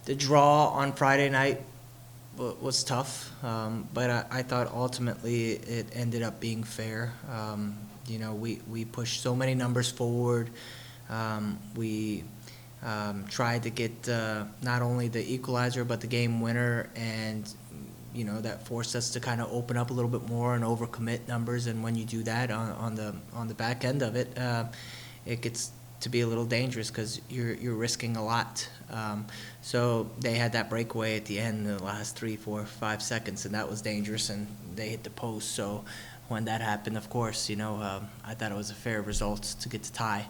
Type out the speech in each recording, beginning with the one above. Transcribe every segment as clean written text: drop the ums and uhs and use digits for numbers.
The draw on Friday night was tough, but I thought ultimately it ended up being fair. We pushed so many numbers forward. We tried to get not only the equalizer but the game winner, and that forced us to kind of open up a little bit more and overcommit numbers. And when you do that on the back end of it, it gets to be a little dangerous because you're risking a lot. So they had that breakaway at the end, the last 3, 4, 5 seconds, and that was dangerous. And they hit the post. So when that happened, of course, I thought it was a fair result to get to tie.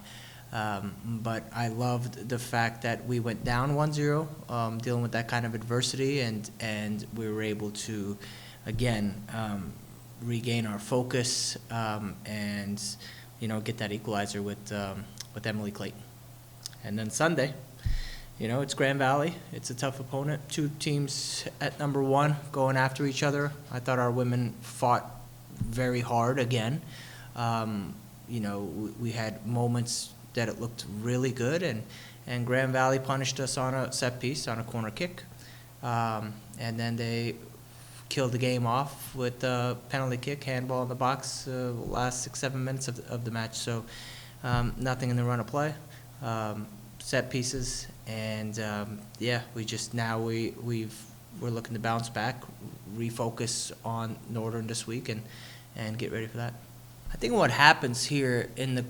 But I loved the fact that we went down 1-0, dealing with that kind of adversity, and we were able to, again, regain our focus and get that equalizer with Emily Clayton. And then Sunday, it's Grand Valley. It's a tough opponent. Two teams at number one going after each other. I thought our women fought very hard again. We had moments that it looked really good, and Grand Valley punished us on a set piece, on a corner kick. And then they killed the game off with a penalty kick, handball in the box, last 6-7 minutes of the match. So nothing in the run of play, set pieces, and we're looking to bounce back, refocus on Northern this week, and get ready for that. I think what happens here in the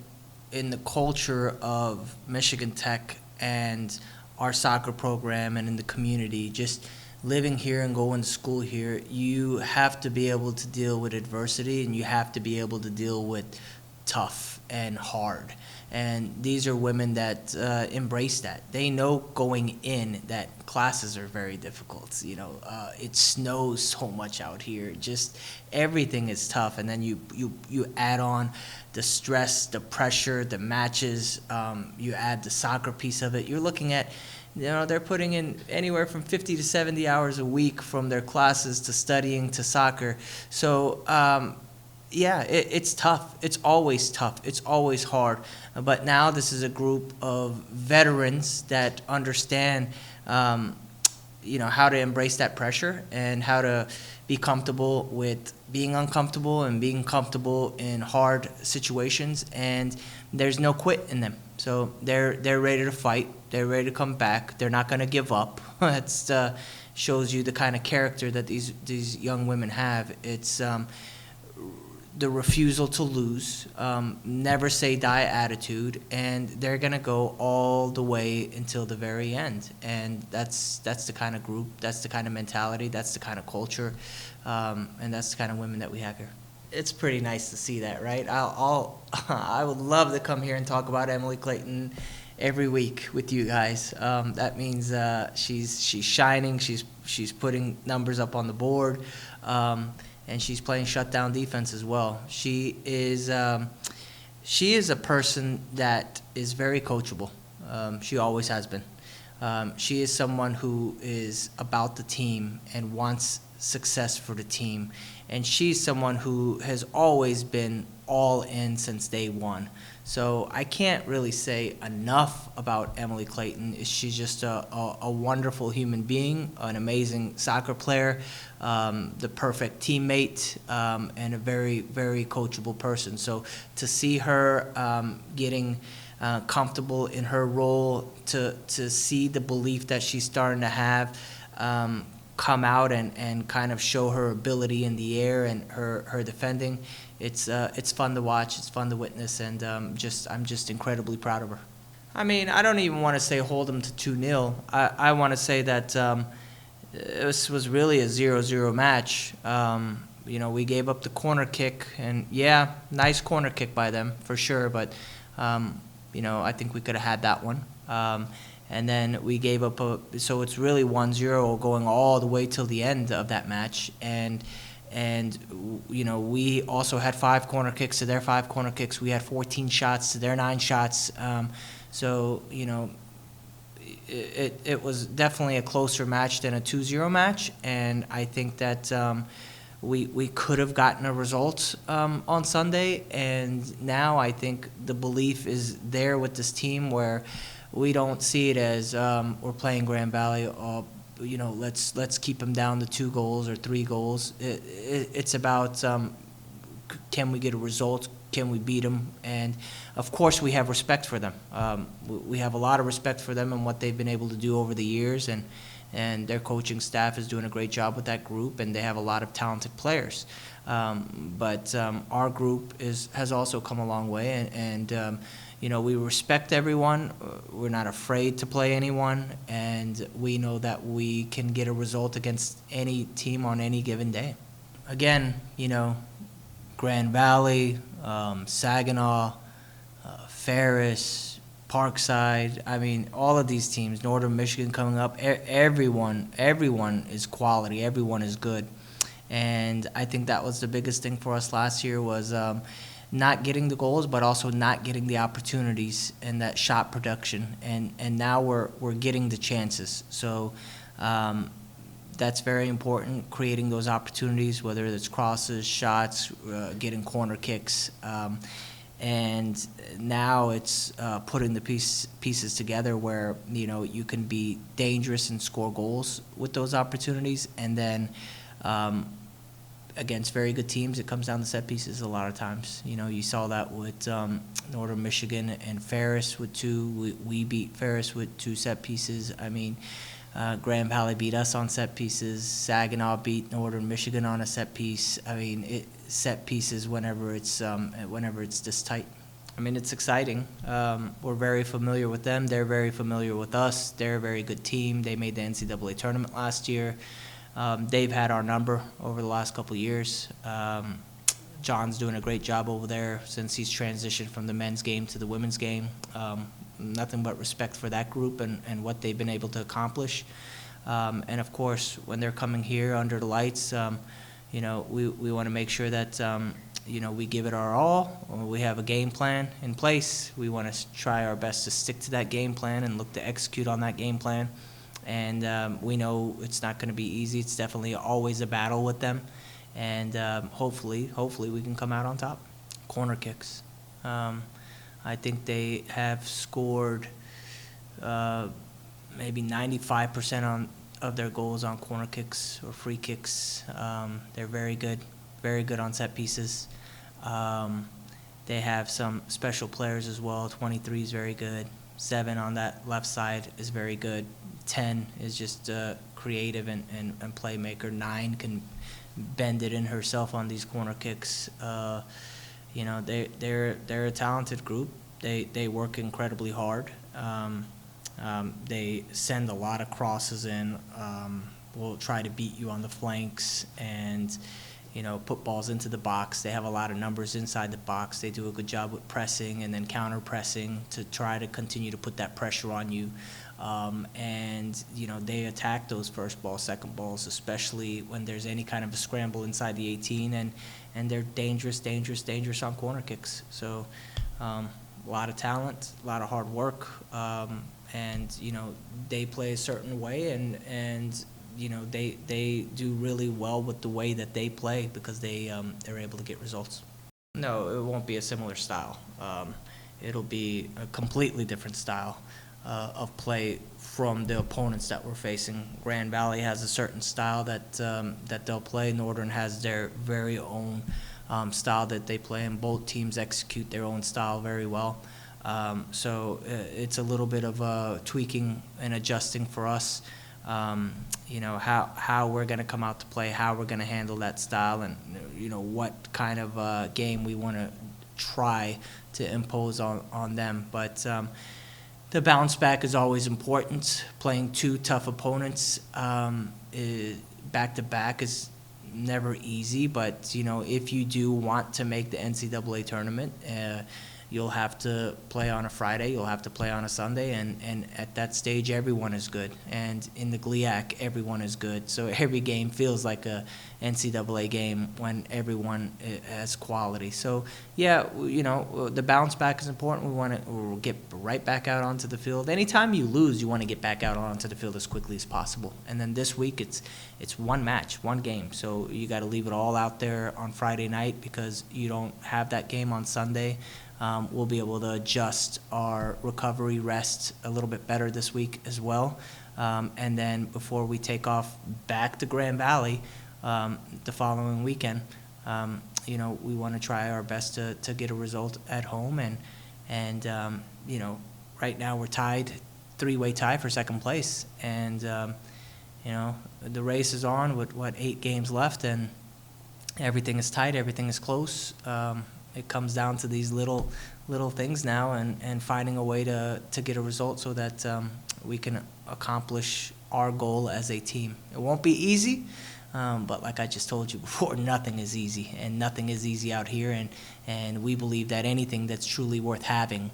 culture of Michigan Tech and our soccer program and in the community, just living here and going to school here, you have to be able to deal with adversity, and you have to be able to deal with tough and hard. And these are women that embrace that. They know going in that classes are very difficult. It snows so much out here. Just everything is tough. And then you add on the stress, the pressure, the matches. You add the soccer piece of it. You're looking at, they're putting in anywhere from 50 to 70 hours a week from their classes to studying to soccer. So it's tough. It's always tough. It's always hard. But now this is a group of veterans that understand, how to embrace that pressure and how to be comfortable with being uncomfortable and being comfortable in hard situations. And there's no quit in them. So they're ready to fight. They're ready to come back. They're not going to give up. That shows you the kind of character that these young women have. It's the refusal to lose, never say die attitude, and they're going to go all the way until the very end. And that's the kind of group, that's the kind of mentality, that's the kind of culture, and that's the kind of women that we have here. It's pretty nice to see that, right? I would love to come here and talk about Emily Clayton every week with you guys. That means she's shining, she's putting numbers up on the board. And she's playing shutdown defense as well. She is a person that is very coachable. She always has been. She is someone who is about the team and wants success for the team. And she's someone who has always been all in since day one. So I can't really say enough about Emily Clayton. She's just a wonderful human being, an amazing soccer player, the perfect teammate, and a very, very coachable person. So to see her getting comfortable in her role, to see the belief that she's starting to have come out and kind of show her ability in the air and her defending, it's fun to watch, it's fun to witness, and I'm just incredibly proud of her. I mean, I don't even want to say hold them to 2-0. I want to say that this was really a 0-0 match. We gave up the corner kick, and nice corner kick by them for sure, but I think we could have had that one. And then we gave up so it's really 1-0 going all the way till the end of that match. And we also had 5 corner kicks to their 5 corner kicks. We had 14 shots to their 9 shots. So it was definitely a closer match than a 2-0 match. And I think that we could have gotten a result on Sunday. And now I think the belief is there with this team where we don't see it as we're playing Grand Valley. Let's keep them down to 2 goals or 3 goals. It's about can we get a result? Can we beat them? And of course, we have respect for them. We have a lot of respect for them and what they've been able to do over the years, and their coaching staff is doing a great job with that group, and they have a lot of talented players. But our group has also come a long way, and we respect everyone. We're not afraid to play anyone, and we know that we can get a result against any team on any given day. Again, Grand Valley, Saginaw, Ferris, Parkside. I mean, all of these teams, Northern Michigan coming up, everyone is quality. Everyone is good. And I think that was the biggest thing for us last year was not getting the goals, but also not getting the opportunities and that shot production. And now we're getting the chances. So that's very important, creating those opportunities, whether it's crosses, shots, getting corner kicks. And now it's putting the pieces together where, you can be dangerous and score goals with those opportunities. And then against very good teams, it comes down to set pieces a lot of times. You saw that with Northern Michigan and Ferris with 2. We beat Ferris with 2 set pieces. I mean, Grand Valley beat us on set pieces. Saginaw beat Northern Michigan on a set piece. I mean, set pieces whenever it's this tight. I mean, it's exciting. We're very familiar with them. They're very familiar with us. They're a very good team. They made the NCAA tournament last year. They've had our number over the last couple of years. John's doing a great job over there since he's transitioned from the men's game to the women's game. Nothing but respect for that group and what they've been able to accomplish. And of course, when they're coming here under the lights, we want to make sure that we give it our all. We have a game plan in place. We want to try our best to stick to that game plan and look to execute on that game plan. And we know it's not going to be easy. It's definitely always a battle with them. And hopefully we can come out on top. Corner kicks. I think they have scored maybe 95% of their goals on corner kicks or free kicks. They're very good on set pieces. They have some special players as well. 23 is very good. 7 on that left side is very good. 10 is just creative and playmaker. 9 can bend it in herself on these corner kicks. They're a talented group. They work incredibly hard. They send a lot of crosses in. Will try to beat you on the flanks and put balls into the box. They have a lot of numbers inside the box. They do a good job with pressing and then counter pressing to try to continue to put that pressure on you. They attack those first ball, second balls, especially when there's any kind of a scramble inside the 18, and they're dangerous on corner kicks. So a lot of talent, a lot of hard work, and they play a certain way, and they do really well with the way that they play because they're able to get results. No, it won't be a similar style. It'll be a completely different style of play from the opponents that we're facing. Grand Valley has a certain style that they'll play. Northern has their very own style that they play, and both teams execute their own style very well. So it's a little bit of tweaking and adjusting for us. How we're going to come out to play, how we're going to handle that style, and what kind of game we want to try to impose on them. But the bounce back is always important. Playing 2 tough opponents back to back is never easy. But if you do want to make the NCAA tournament, you'll have to play on a Friday, you'll have to play on a Sunday, and at that stage, everyone is good. And in the GLIAC, everyone is good. So every game feels like a NCAA game when everyone has quality. So, yeah, the bounce back is important. We want to get right back out onto the field. Anytime you lose, you want to get back out onto the field as quickly as possible. And then this week, it's one match, one game. So you got to leave it all out there on Friday night because you don't have that game on Sunday. we'll be able to adjust our recovery rest a little bit better this week as well. And then before we take off back to Grand Valley the following weekend, we want to try our best to get a result at home. And right now we're tied, three-way tie for second place. And, the race is on with, 8 games left, and everything is tight, everything is close. It comes down to these little things now, and finding a way to get a result so that we can accomplish our goal as a team. It won't be easy, but like I just told you before, nothing is easy, and nothing is easy out here, and we believe that anything that's truly worth having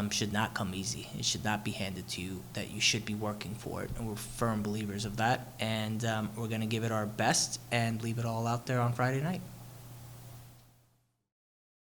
should not come easy. It should not be handed to you, that you should be working for it, and we're firm believers of that, and we're going to give it our best and leave it all out there on Friday night.